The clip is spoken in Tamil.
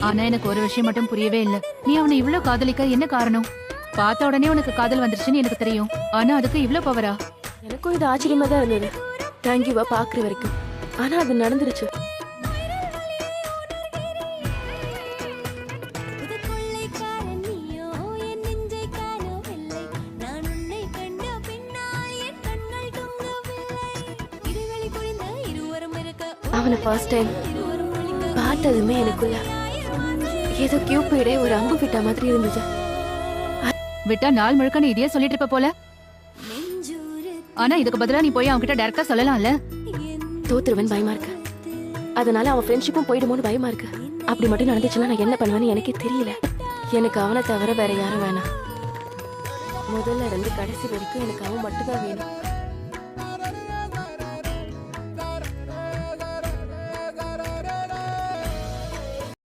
ஆனா எனக்கு ஒரு விஷயம் மட்டும் புரியவே இல்ல. நீ அவனை இவ்ளோ காதலிக்க என்ன காரணம்? பார்த்த உடனே உனக்கு காதல் வந்துருச்சுன்னு எனக்கு தெரியும். ஆனா அதுக்கு இவ்ளோ பவரா? எனக்கும் இது ஆச்சரியமா தான் இருந்தது. தேங்க்யூவா பாக்குற வரைக்கும். ஆனா அது நடந்துருச்சு. அவனை ஃபர்ஸ்ட் டைம் பார்த்ததுமே எனக்குள்ள ஏதோ கியூபிடே ஒரு அம்பு விட்ட மாதிரி இருந்தது. விட்டா நாள் முழுக்க நீ இதையே சொல்லிட்டு இருப்ப போல. ஆனா இதுக்கு பதிலா நீ போய் அவன்கிட்ட டைரக்டா சொல்லலாம்ல. தோத்துருவன் பயமா இருக்கு. அதனால அவன் ஃப்ரெண்ட்ஷிப்பும் போயிடுமோன்னு பயமா இருக்கு. அப்படி மட்டும் நடந்துச்சுன்னா நான் என்ன பண்ணுவேன்னு எனக்கே தெரியல. எனக்கு அவனை தவிர வேற யாரும் வேணாம். முதல்ல இருந்து கடைசி வரைக்கும் எனக்கு அவன் மட்டும்தான் வேணும்.